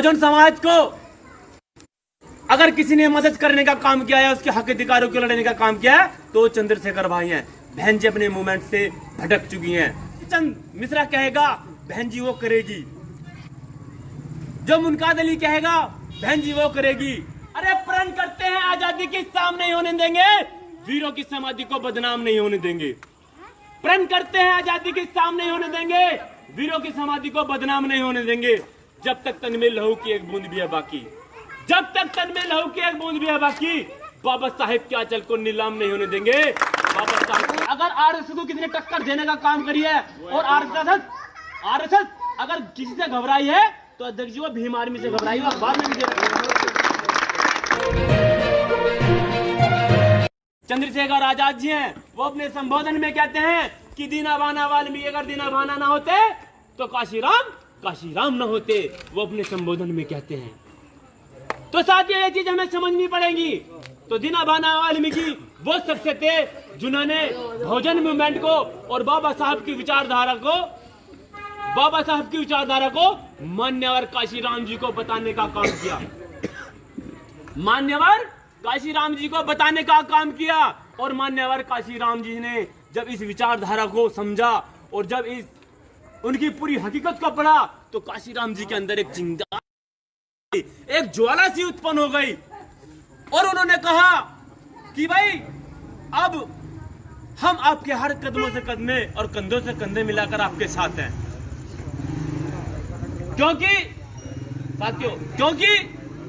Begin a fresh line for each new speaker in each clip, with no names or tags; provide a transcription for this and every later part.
बहुजन समाज को अगर किसी ने मदद करने का काम किया है, उसके हक अधिकारों को लड़ने का काम किया है, तो चंद्रशेखर भाई हैं। बहन जी अपने मूवमेंट से भटक चुकी हैं। चंद मिश्रा कहेगा, बहन जी वो करेगी। जो मुनकाद अली कहेगा, बहन जी वो करेगी। अरे प्रण करते हैं आजादी की शाम नहीं होने देंगे, वीरों की समाधि को बदनाम नहीं होने देंगे। प्रण करते हैं आजादी की शाम नहीं होने देंगे, वीरों की समाधि को बदनाम नहीं होने देंगे। जब तक तन में लहू की एक बूंद भी है बाकी, जब तक तन में लहू की एक बूंद भी है बाकी, बाबा साहेब के आंचल को नीलाम नहीं होने देंगे। बाबा साहेब अगर आरएसएस को किसी ने टक्कर देने का काम करी है और आरएसएस अगर किसी से घबराई है तो अध्यक्ष जी वो भीम आर्मी से घबराई है। अखबार में भी चंद्रशेखर आजाद जी हैं, वो अपने संबोधन में कहते हैं कि दीना भाना वाल्मीकि अगर दीना भाना ना होते तो काशीराम न होते। वो अपने संबोधन में कहते हैं। तो साथियों ये चीज हमें समझनी पड़ेगी। तो दीना भाना वाल्मीकि वो शख्स थे जिन्होंने बहुजन मूवमेंट को और बाबा साहब की विचारधारा को मान्यवर काशीराम जी को बताने का काम किया। मान्यवर काशीराम जी को बताने का काम किया और मान्यवर काशीराम जी ने जब इस विचारधारा को समझा और जब इस उनकी पूरी हकीकत को पढ़ा तो काशीराम जी के अंदर एक चिंता, एक ज्वाला सी उत्पन्न हो गई और उन्होंने कहा कि भाई अब हम आपके हर कदमों से कदमे और कंधों से कंधे मिलाकर आपके साथ हैं। क्योंकि साथियों, क्योंकि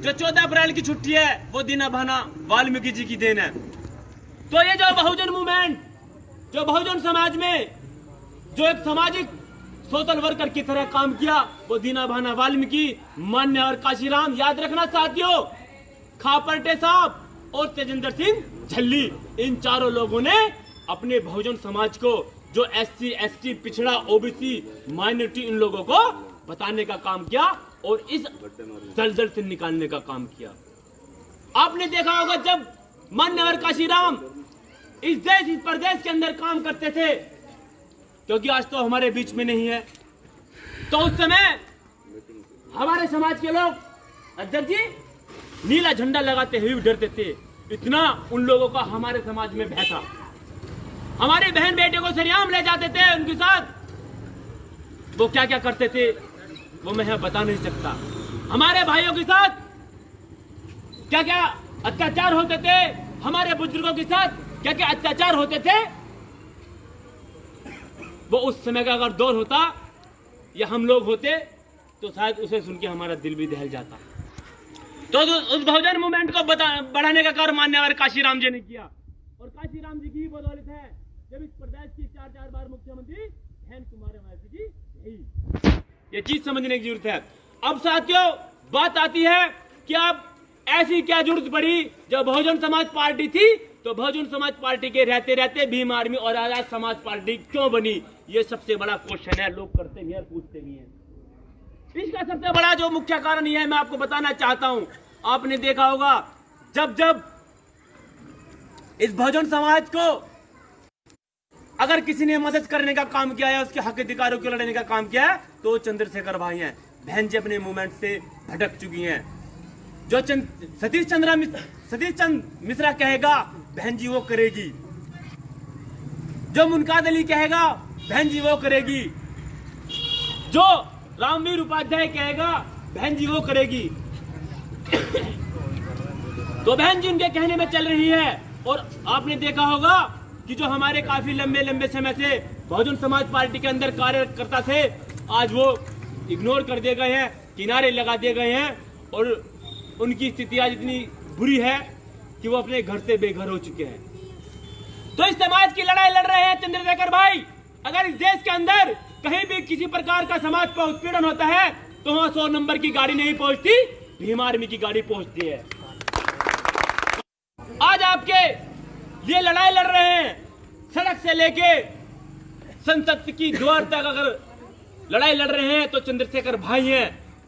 जो 14 अप्रैल की छुट्टी है वो दीना भाना वाल्मीकि जी की देन है। तो ये जो बहुजन मूवमेंट, जो बहुजन समाज में जो एक सामाजिक सोशल वर्कर की तरह काम किया, वो दीना भाना वाल्मीकि, मान्य और काशीराम, याद रखना साथियों, खापर्टे साहब और तेजेंद्र सिंह झल्ली, इन चारों लोगों ने अपने बहुजन समाज को जो SC ST पिछड़ा OBC माइनॉरिटी इन लोगों को बताने का काम किया और इस दलदल से निकालने का काम किया। आपने देखा होगा जब मान्यवर काशीराम इस देश इस प्रदेश के अंदर काम करते थे, क्योंकि आज तो हमारे बीच में नहीं है, तो उस समय हमारे समाज के लोग अध्यक्ष जी नीला झंडा लगाते हुए भी डरते थे। इतना उन लोगों का हमारे समाज में भय था। हमारे बहन बेटे को सरेआम ले जाते थे उनके साथ। वो क्या क्या करते थे वो मैं बता नहीं सकता। हमारे भाइयों के साथ क्या क्या अत्याचार होते थे, हमारे बुजुर्गों के साथ क्या क्या अत्याचार होते थे, वो उस समय का अगर दौर होता या हम लोग होते तो शायद उसे सुन के हमारा दिल भी दहल जाता। तो उस बहुजन मूवमेंट को बढ़ाने का कार्य मान्यवर काशीराम जी ने किया और काशीराम जी की बदौलत है जब इस प्रदेश की 4 बार मुख्यमंत्री बहन कुमारी मायावती जी रही। ये चीज समझने की जरूरत है। अब साथियों बात आती है कि अब ऐसी क्या जरूरत पड़ी, जब बहुजन समाज पार्टी थी तो बहुजन समाज पार्टी के रहते रहते भीम आर्मी और आजाद समाज पार्टी क्यों बनी? ये सबसे बड़ा क्वेश्चन है, लोग करते भी हैं, पूछते भी हैं। इसका सबसे बड़ा जो मुख्य कारण यह है, मैं आपको बताना चाहता हूं। आपने देखा होगा जब जब इस बहुजन समाज को अगर किसी ने मदद करने का काम किया है, उसके हक अधिकारों को लड़ने का काम किया है, तो चंद्रशेखर भाई हैं। बहन जी अपने मूवमेंट से भटक चुकी हैं। जो सतीश चंद्र मिश्रा कहेगा, बहन जी वो करेगी। जो मुनकाद अली कहेगा, बहन जी वो करेगी। जो रामवीर उपाध्याय कहेगा, बहन जी वो करेगी। तो बहन जी उनके कहने में चल रही है। और आपने देखा होगा कि जो हमारे काफी लंबे समय से बहुजन समाज पार्टी के अंदर कार्यकर्ता थे, आज वो इग्नोर कर दिए गए हैं, किनारे लगा दिए गए हैं और उनकी स्थिति आज इतनी बुरी है कि वो अपने घर से बेघर हो चुके हैं। तो इस समाज की लड़ाई लड़ रहे हैं चंद्रशेखर भाई। अगर इस देश के अंदर कहीं भी किसी प्रकार का समाज पर उत्पीड़न होता है तो वहां 100 नंबर की गाड़ी नहीं पहुंचती, भीम आर्मी की गाड़ी पहुंचती है। आज आपके लिए लड़ाई लड़ रहे हैं, सड़क से लेके संसद की द्वार तक अगर लड़ाई लड़ रहे हैं तो चंद्रशेखर भाई हैं।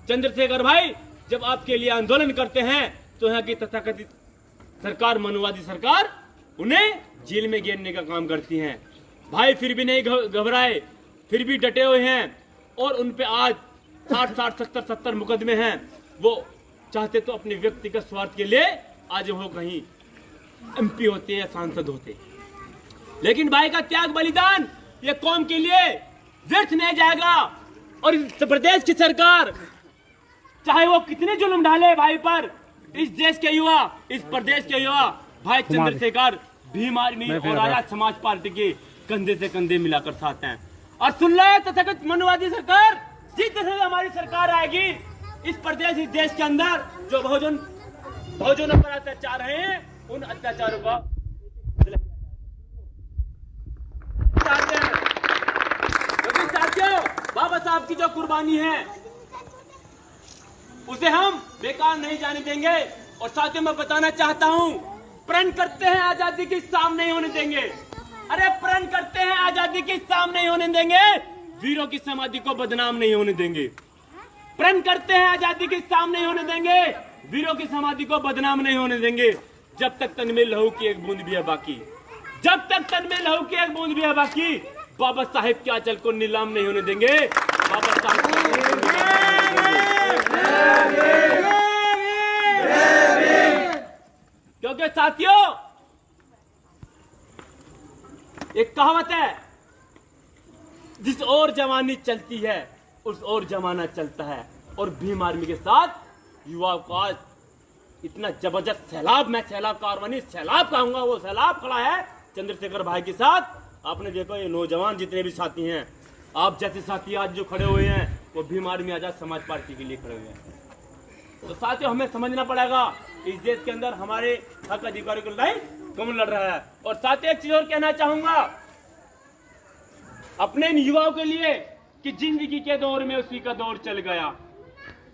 चंद्रशेखर भाई जब आपके लिए आंदोलन करते हैं तो यहाँ की तथाकथित सरकार, मनोवादी सरकार, उन्हें जेल में गिरने का काम करती हैं। भाई फिर भी नहीं घबराए, फिर भी डटे हुए हैं और उन पे आज 60, 70 मुकदमे हैं। वो चाहते तो अपने व्यक्तिगत स्वार्थ के लिए आज वो कहीं MP होते या सांसद होते, लेकिन भाई का त्याग बलिदान ये कौम के लिए व्यर्थ नहीं जाएगा। और इस प्रदेश की सरकार चाहे वो कितने जुल्म डाले भाई पर, इस देश के युवा, इस प्रदेश के युवा भाई चंद्रशेखर, भीम आर्मी और आजाद समाज पार्टी के कंधे से कंधे मिलाकर साथ हैं। और सुन लो तथाकथित मनुवादी सरकार, जिस तरह से हमारी सरकार आएगी इस प्रदेश, इस देश के अंदर जो बहुजनों पर अत्याचार हैं, उन अत्याचारों का चाहते हैं। क्योंकि साथियों, बाबा साहब की जो कुर्बानी है उसे हम बेकार नहीं जाने देंगे। और साथियों, मैं बताना चाहता हूं, प्रण करते हैं आजादी की शाम नहीं होने देंगे। अरे प्रण करते हैं आजादी की शाम नहीं होने देंगे, वीरों की समाधि को बदनाम नहीं होने देंगे। प्रण करते हैं आजादी की शाम नहीं होने देंगे, वीरों की समाधि को बदनाम नहीं होने देंगे। जब तक तन में लहू की एक बूंद भी है बाकी, जब तक तन में लहू की एक बूंद भी है बाकी, बाबा साहेब के आंचल को नीलाम नहीं होने देंगे। बाबा साहेब क्योंकि साथियों, एक कहावत है, जिस ओर जवानी चलती है उस ओर जमाना चलता है। और भीम आर्मी के साथ युवाओं का इतना जबरदस्त सैलाब, मैं सैलाब कारवानी सैलाब कहूंगा, वो सैलाब खड़ा है चंद्रशेखर भाई के साथ। आपने देखो ये नौजवान जितने भी साथी हैं, आप जैसे साथी आज जो खड़े हुए हैं, वो भीम आर्मी आजाद समाज पार्टी के लिए खड़े हुए हैं। तो साथियों, हमें समझना पड़ेगा इस देश के अंदर हमारे हक अधिकारियों की लड़ाई कौन लड़ रहा है। और साथ ही एक चीज और कहना चाहूंगा अपने इन युवाओं के लिए कि जिंदगी के दौर में उसी का दौर चल गया।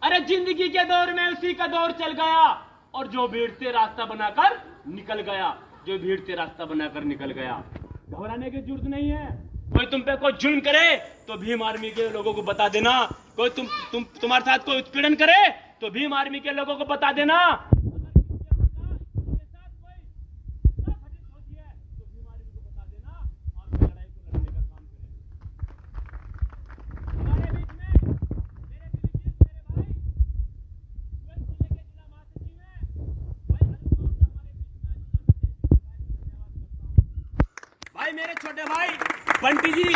अरे जिंदगी के दौर में उसी का दौर चल गया, और जो भीड़ से रास्ता बनाकर निकल गया, जो भीड़ से रास्ता बनाकर निकल गया। घबराने की जरूरत नहीं है। कोई तुम पे कोई जुल्म करे तो भीम आर्मी के लोगों को बता देना। कोई तुम्हारे साथ कोई उत्पीड़न करे तो भीम आर्मी के लोगों को बता देना। मेरे छोटे भाई बंटी जी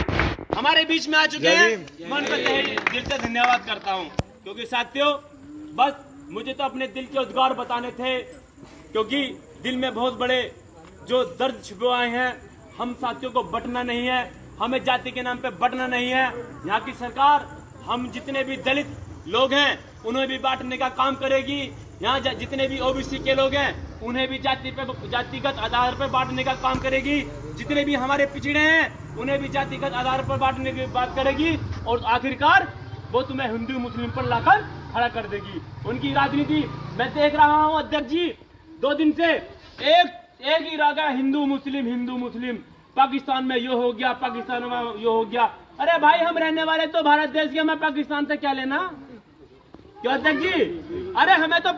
हमारे बीच में आ चुके हैं, मैं उनका दिल से धन्यवाद करता हूं। क्योंकि साथियों, बस मुझे तो अपने दिल के उद्गार बताने थे, क्योंकि दिल में बहुत बड़े जो दर्द छुपे हुए हैं। हम साथियों को बंटना नहीं है, हमें जाति के नाम पे बंटना नहीं है। यहाँ की सरकार हम जितने भी दलित लोग हैं उन्हें भी बांटने का काम करेगी। यहाँ जितने भी OBC के लोग हैं उन्हें भी जातिगत आधार पर बांटने का काम करेगी। जितने भी हमारे पिछड़े हैं उन्हें भी जातिगत आधार पर बांटने की बात करेगी। और आखिरकार वो तुम्हें हिंदू मुस्लिम पर लाकर खड़ा कर देगी। उनकी राजनीति मैं देख रहा हूँ अध्यक्ष जी, 2 दिन से एक ही रागा, हिंदू मुस्लिम, पाकिस्तान में ये हो गया, पाकिस्तान में ये हो गया। अरे भाई, हम रहने वाले तो भारत देश के, हमें पाकिस्तान से क्या लेना? क्यों अध्यक्ष जी? अरे हमें तो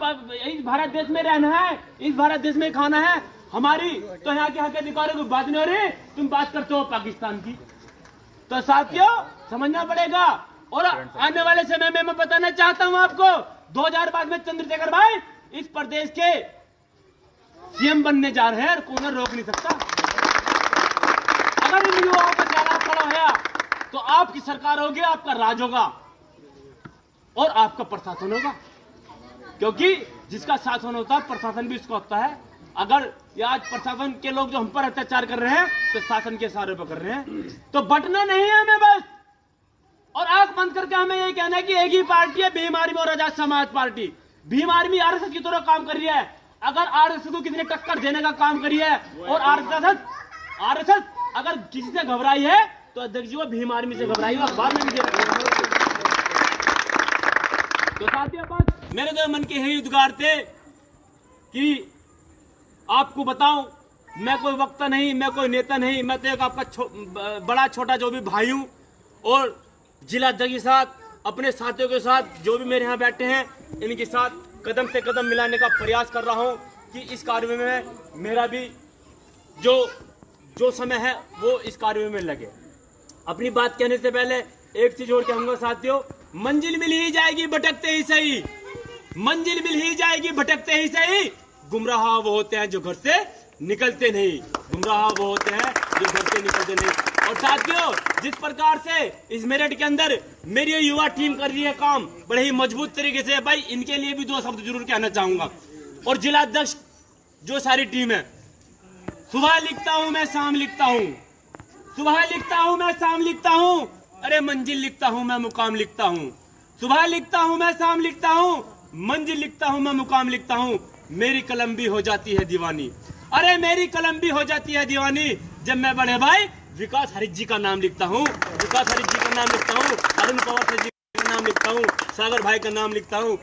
इस भारत देश में रहना है, इस भारत देश में खाना है। हमारी तो यहाँ के हक अधिकारियों की बात नहीं हो रही, तुम बात करते हो पाकिस्तान की। तो साथियों, समझना पड़ेगा। और आने वाले समय में मैं बताना चाहता हूँ आपको, 2022 में चंद्रशेखर भाई इस प्रदेश के CM बनने जा रहे हैं और कोई रोक नहीं सकता। अगर इन युवाओं का सैलाब खड़ा होया तो आपकी सरकार होगी, आपका राज होगा और आपका प्रशासन होगा। क्योंकि जिसका शासन होता है प्रशासन भी उसका होता है। अगर आज प्रशासन के लोग जो हम पर अत्याचार कर रहे हैं तो शासन के सहारे पर कर रहे हैं। तो बटना नहीं है हमें बस, और आंख बंद करके हमें यही कहना है कि एक ही पार्टी है, भीम आर्मी और Azad Samaj party. Bhim army RSS की तरह काम कर रही है। अगर RSS को किसी ने टक्कर देने का काम करी है और RSS अगर किसी से घबराई है तो अध्यक्ष जी वो भीम आर्मी से घबराई है। अखबार में भी दे रखा है। तो साथियों, बस मेरे तो मन के यही उद्गार थे कि आपको बताऊं, मैं कोई वक्ता नहीं, मैं कोई नेता नहीं, मैं तो एक आपका बड़ा छोटा जो भी भाई हूं। और जिला अध्यक्ष के साथ, अपने साथियों के साथ, जो भी मेरे यहाँ बैठे हैं, इनके साथ कदम से कदम मिलाने का प्रयास कर रहा हूं कि इस कार्य में मेरा भी जो समय है वो इस कार्य में लगे। अपनी बात कहने से पहले एक चीज और कहूंगा साथियों, मंजिल मिल ही जाएगी भटकते ही सही। मंजिल मिल ही जाएगी भटकते ही सही, गुमराह वो होते हैं जो घर से निकलते नहीं, गुमराह वो होते हैं जो घर से निकलते नहीं। और साथियों, जिस प्रकार से इस मेरठ के अंदर मेरी युवा टीम कर रही है काम बड़े ही मजबूत तरीके से, भाई इनके लिए भी 2 शब्द जरूर कहना चाहूंगा। और जिला अध्यक्ष जो सारी टीम है, सुबह लिखता हूं मैं शाम लिखता हूं, सुबह लिखता हूं मैं शाम लिखता हूं, अरे मंजिल लिखता हूं मैं मुकाम लिखता हूं, सुबह लिखता हूं मैं शाम लिखता हूं, मंजिल लिखता हूं मैं मुकाम लिखता हूं, मेरी कलम भी हो जाती है दीवानी, अरे मेरी कलम भी हो जाती है दीवानी, जब मैं बड़े भाई विकास हरित जी का नाम लिखता हूं, विकास हरित जी का नाम लिखता हूं, अरुण पवार जी का नाम लिखता हूं, सागर भाई का नाम लिखता हूं।